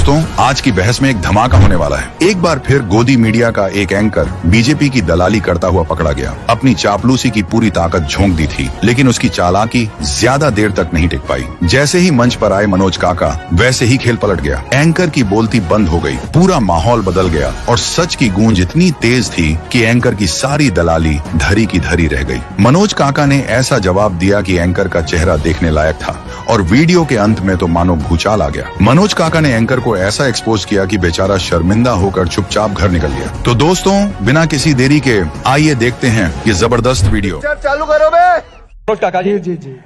दोस्तों, आज की बहस में एक धमाका होने वाला है। एक बार फिर गोदी मीडिया का एक एंकर बीजेपी की दलाली करता हुआ पकड़ा गया। अपनी चापलूसी की पूरी ताकत झोंक दी थी, लेकिन उसकी चालाकी ज्यादा देर तक नहीं टिक पाई। जैसे ही मंच पर आए मनोज काका, वैसे ही खेल पलट गया। एंकर की बोलती बंद हो गई, पूरा माहौल बदल गया और सच की गूंज इतनी तेज थी कि एंकर की सारी दलाली धरी की धरी रह गई। मनोज काका ने ऐसा जवाब दिया कि एंकर का चेहरा देखने लायक था और वीडियो के अंत में तो मानो भूचाल आ गया। मनोज काका ने एंकर को ऐसा एक्सपोज किया कि बेचारा शर्मिंदा होकर चुपचाप घर निकल गया। तो दोस्तों, बिना किसी देरी के आइए देखते हैं ये जबरदस्त वीडियो। चालू करो बे। मनोज काका जी, जी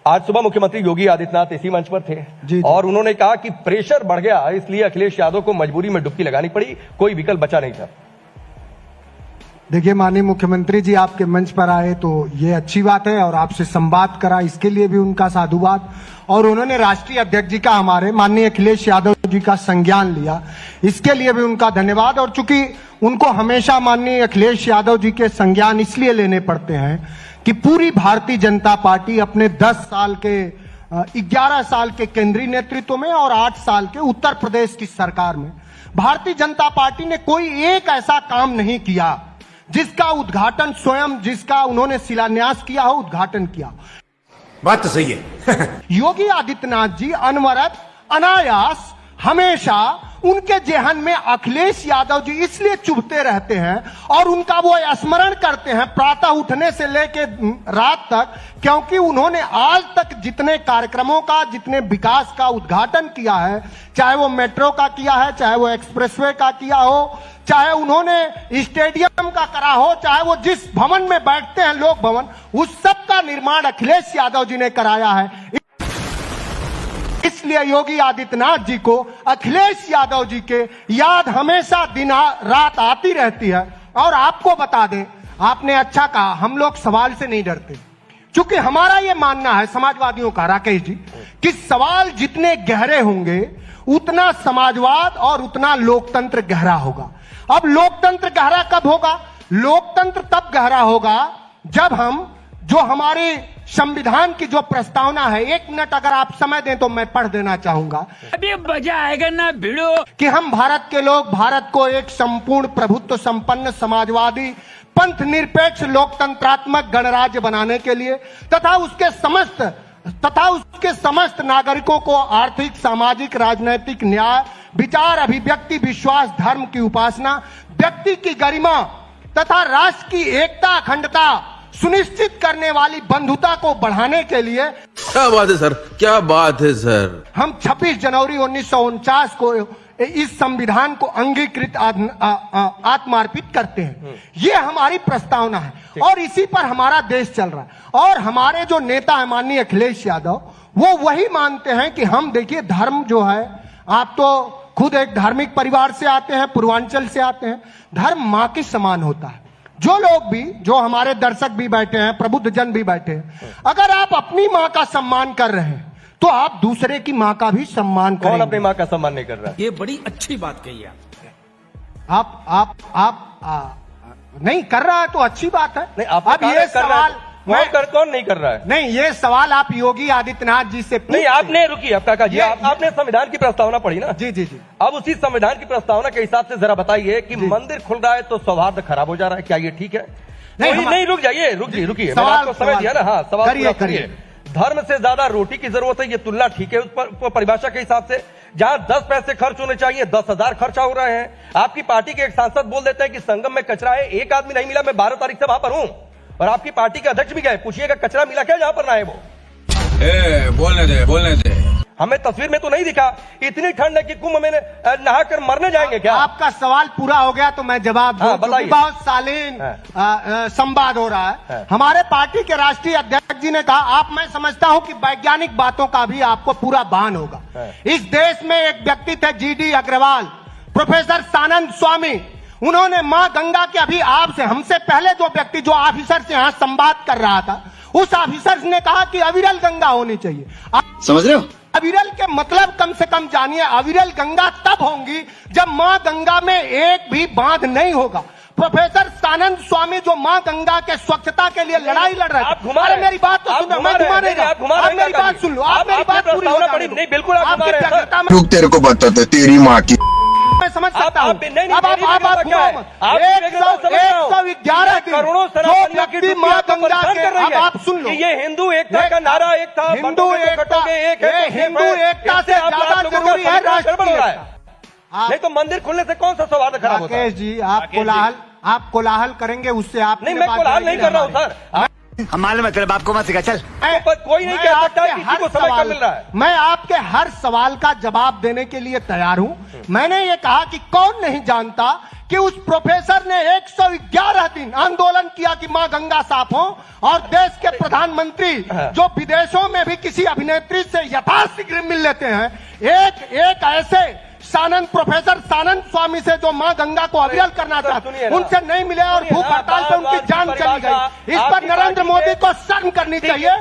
आज सुबह मुख्यमंत्री योगी आदित्यनाथ इसी मंच पर थे जी। और उन्होंने कहा कि प्रेशर बढ़ गया, इसलिए अखिलेश यादव को मजबूरी में डुबकी लगानी पड़ी, कोई विकल्प बचा नहीं था। देखिए माननीय मुख्यमंत्री जी आपके मंच पर आए तो ये अच्छी बात है और आपसे संवाद करा, इसके लिए भी उनका साधुवाद। और उन्होंने राष्ट्रीय अध्यक्ष जी का, हमारे माननीय अखिलेश यादव जी का संज्ञान लिया, इसके लिए भी उनका धन्यवाद। और चूंकि उनको हमेशा माननीय अखिलेश यादव जी के संज्ञान इसलिए लेने पड़ते हैं कि पूरी भारतीय जनता पार्टी अपने 11 साल के केंद्रीय नेतृत्व में और 8 साल के उत्तर प्रदेश की सरकार में भारतीय जनता पार्टी ने कोई एक ऐसा काम नहीं किया जिसका उद्घाटन स्वयं, जिसका उन्होंने शिलान्यास किया हो, उद्घाटन किया। बात तो सही है। योगी आदित्यनाथ जी अनवरत, अनायास, हमेशा उनके जेहन में अखिलेश यादव जी इसलिए चुभते रहते हैं और उनका वो स्मरण करते हैं प्रातः उठने से लेकर रात तक, क्योंकि उन्होंने आज तक जितने कार्यक्रमों का, जितने विकास का उद्घाटन किया है, चाहे वो मेट्रो का किया है, चाहे वो एक्सप्रेसवे का किया हो, चाहे उन्होंने स्टेडियम का करा हो, चाहे वो जिस भवन में बैठते हैं लोक भवन, उस सब का निर्माण अखिलेश यादव जी ने कराया है। इसलिए योगी आदित्यनाथ जी को अखिलेश यादव जी के याद हमेशा दिन रात आती रहती है। और आपको बता दें, आपने अच्छा कहा, हम लोग सवाल से नहीं डरते, क्योंकि हमारा यह मानना है समाजवादियों का, राकेश जी, कि सवाल जितने गहरे होंगे उतना समाजवाद और उतना लोकतंत्र गहरा होगा। अब लोकतंत्र गहरा कब होगा? लोकतंत्र तब गहरा होगा जब हम, जो हमारे संविधान की जो प्रस्तावना है, 1 मिनट अगर आप समय दें तो मैं पढ़ देना चाहूंगा। अभी मजा आएगा ना भिड़ो, कि हम भारत के लोग भारत को एक संपूर्ण प्रभुत्व संपन्न समाजवादी पंथ निरपेक्ष लोकतंत्रात्मक गणराज्य बनाने के लिए तथा उसके समस्त नागरिकों को आर्थिक, सामाजिक, राजनैतिक न्याय, विचार, अभिव्यक्ति, विश्वास, धर्म की उपासना, व्यक्ति की गरिमा तथा राष्ट्र की एकता, अखंडता सुनिश्चित करने वाली बंधुता को बढ़ाने के लिए, क्या बात है सर, क्या बात है सर, हम 26 जनवरी 1949 को इस संविधान को अंगीकृत आत्मार्पित करते हैं। ये हमारी प्रस्तावना है और इसी पर हमारा देश चल रहा है। और हमारे जो नेता है माननीय अखिलेश यादव, वो वही मानते हैं कि हम, देखिए, धर्म जो है, आप तो खुद एक धार्मिक परिवार से आते हैं, पूर्वांचल से आते हैं, धर्म मां के समान होता है। जो लोग भी, जो हमारे दर्शक भी बैठे हैं, प्रबुद्ध जन भी बैठे हैं, अगर आप अपनी मां का सम्मान कर रहे हैं तो आप दूसरे की मां का भी सम्मान करें। कौन अपनी मां का सम्मान नहीं कर रहा? ये बड़ी अच्छी बात कही आप नहीं कर रहा है तो अच्छी बात है। नहीं, अब ये सवाल कौन नहीं कर रहा है? नहीं, ये सवाल आप योगी आदित्यनाथ जी से नहीं, आपने, रुकिए अब काका जी, आपने संविधान की प्रस्तावना पढ़ी ना? जी जी जी। अब उसी संविधान की प्रस्तावना के हिसाब से जरा बताइए कि मंदिर खुल रहा है तो सौहार्द खराब हो जा रहा है, क्या ये ठीक है? नहीं, रुक जाइए, रुकिए, मैंने आपको समय दिया ना। हाँ, सवाल करिए। धर्म से ज्यादा रोटी की जरूरत है, ये तुलना ठीक है उस पर परिभाषा के हिसाब से? जहां 10 पैसे खर्च होने चाहिए 10,000 खर्चा हो रहे हैं। आपकी पार्टी के एक सांसद बोल देते हैं कि संगम में कचरा है, एक आदमी नहीं मिला, मैं 12 तारीख से वहां पर हूं और आपकी पार्टी के अध्यक्ष भी गए, पूछिएगा कचरा मिला क्या जहां पर ना है वो? बोलने दे। हमें तस्वीर में तो नहीं दिखा। इतनी ठंड है कि कुंभ में नहाकर मरने जाएंगे क्या? आपका सवाल पूरा हो गया तो मैं जवाब दूं। बताइए। बहुत शालीन संवाद हो रहा है। हमारे पार्टी के राष्ट्रीय अध्यक्ष जी ने कहा, मैं समझता हूं कि वैज्ञानिक बातों का भी आपको पूरा भान होगा। इस देश में एक व्यक्ति थे GD अग्रवाल, प्रोफेसर सानंद स्वामी, उन्होंने मां गंगा के, अभी आपसे, हमसे पहले जो व्यक्ति, जो ऑफिसर से यहां संवाद कर रहा था, उस ऑफिसर ने कहा कि अविरल गंगा होनी चाहिए। समझ रहे हो? अविरल के मतलब कम से कम जानिए। अविरल गंगा तब होंगी जब मां गंगा में एक भी बांध नहीं होगा। प्रोफेसर सानंद स्वामी जो मां गंगा के स्वच्छता के लिए लड़ाई लड़ रहे थे। अरे मेरी बात तो सुनो, मैं घुमा नहीं रहा, आप मेरी बात सुन लो, आप मेरी बात पूरी हो जाने दो। नहीं बिल्कुल आप घुमा रहे हैं सर। रुक, तेरे को बताते तेरी माँ की। मैं समझ सकता हूँ। आप 111 करोड़ों जो व्यक्ति मां गंगा के, अब आप सुन लो, ये हिंदू एकता का नारा एक था, हिंदू एकता, हिंदू एकता से ज्यादा जरूरी है राष्ट्रीय एकता। नहीं तो मंदिर खुलने से कौन सा सौहार्द खराब होता है? राकेश जी, आप कोलाहल करेंगे, उससे आप नहीं, मैं कोलाहल नहीं कर रहा हूँ सर। हमारे मतलब आपको मत सिखा चल। कोई नहीं कह सकता किसी को समय कम मिल रहा है। मैं आपके हर सवाल का जवाब देने के लिए तैयार हूं। मैंने ये कहा कि कौन नहीं जानता कि उस प्रोफेसर ने 111 दिन आंदोलन किया कि मां गंगा साफ हो, और देश के प्रधानमंत्री जो विदेशों में भी किसी अभिनेत्री से यथाशीघ्र मिल लेते हैं, एक ऐसे प्रोफेसर सानंद स्वामी से जो मां गंगा को अविरल करना चाहते, उनसे नहीं मिले और भूख हड़ताल पे उनकी जान चली गई। इस पर नरेंद्र मोदी को शर्म करनी चाहिए।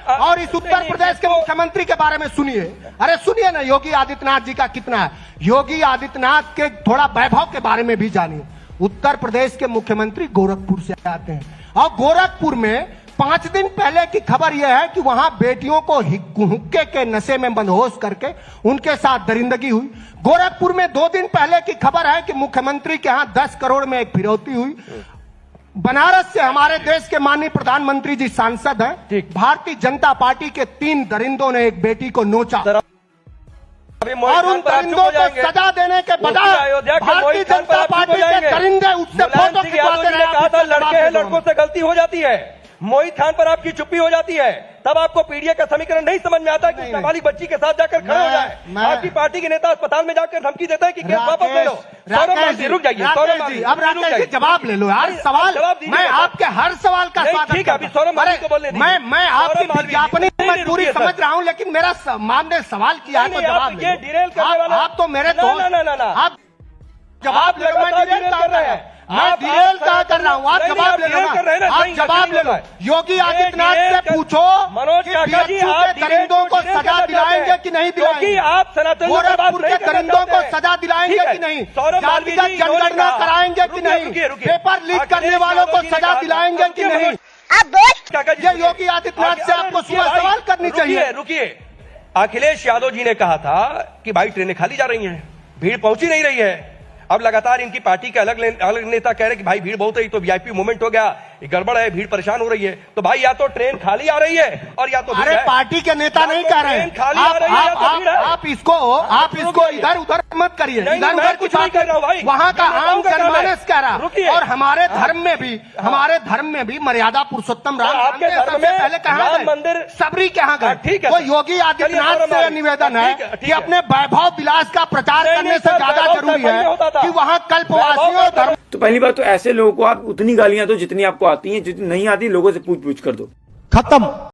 और इस उत्तर प्रदेश के मुख्यमंत्री के बारे में सुनिए, अरे सुनिए ना, योगी आदित्यनाथ जी का कितना है। योगी आदित्यनाथ के थोड़ा वैभव के बारे में भी जानिए। उत्तर प्रदेश के मुख्यमंत्री गोरखपुर से आते हैं, और गोरखपुर में 5 दिन पहले की खबर यह है कि वहां बेटियों को हुक्के के नशे में बदहोश करके उनके साथ दरिंदगी हुई। गोरखपुर में 2 दिन पहले की खबर है कि मुख्यमंत्री के यहां 10 करोड़ में एक फिरौती हुई। बनारस से हमारे देश के माननीय प्रधानमंत्री जी सांसद हैं। भारतीय जनता पार्टी के 3 दरिंदों ने एक बेटी को नोचा, और उन दरिंदों को सजा देने के बजाय भारतीय जनता पार्टी के दरिंदे उससे फोटो खिंचवाते रहे। लड़के हैं, लड़कों से गलती हो जाती है। मोहित खान पर आपकी चुप्पी हो जाती है, तब आपको पीडीए का समीकरण नहीं समझ में आता कि नाबालिग बच्ची के साथ जाकर खड़े हो जाए। आपकी पार्टी के नेता अस्पताल में जाकर धमकी देता है कि केस वापस ले लो। रुक जाइए, अब राकेश जी जवाब ले लो यार। सवाल मैं आपके हर सवाल का स्वागत ठीक है, अभी सौरभ मालवी को बोलने दीजिए। मैं आपकी विज्ञापनी मजबूरी समझ रहा हूँ, लेकिन मेरा मानने सवाल किया है तो जवाब ले। आप तो मेरे दोस्त, आप जवाब ले रहे हैं। मैं डिटेल का कर रहा हूँ, आप जवाब ले लो, आप जवाब ले लो। योगी आदित्यनाथ से पूछो मनोज काका जी, आप दरिंदों को सजा दिलाएंगे कि नहीं दिलाएंगे? आप सनातन गोरखपुर के दरिंदों को सजा दिलाएंगे कि नहीं? जातिगत जनगणना कराएंगे कि नहीं? पेपर लीक करने वालों को सजा दिलाएंगे कि नहीं? ये योगी आदित्यनाथ से आपको सवाल करनी चाहिए। रुकिए, अखिलेश यादव जी ने कहा था कि भाई ट्रेनें खाली जा रही हैं, भीड़ पहुंची नहीं रही है। अब लगातार इनकी पार्टी के अलग नेता कह रहे कि भाई भीड़ बहुत है, तो वीआईपी मूवमेंट हो गया, गड़बड़ है, भीड़ परेशान हो रही है। तो भाई या तो ट्रेन खाली आ रही है और या तो अरे पार्टी के नेता नहीं कह रहे हैं, आप इसको इधर उधर मत करिए, इधर उधर कुछ बात कर रहा हूँ भाई। वहाँ का आम जनमानस कह रहा, और हमारे धर्म में भी मर्यादा पुरुषोत्तम राम सबसे पहले कहा मंदिर सबरी कहाँ गए। ठीक है, वो योगी आदित्यनाथ से निवेदन है कि अपने वैभव विलास का प्रचार करने से ज्यादा जरूरी है कि वहाँ कल्पवासियों धर्म। तो पहली बात तो ऐसे लोगों को आप उतनी गालियां दो जितनी आपको आती हैं, जितनी नहीं आती लोगों से पूछ कर दो। खत्म।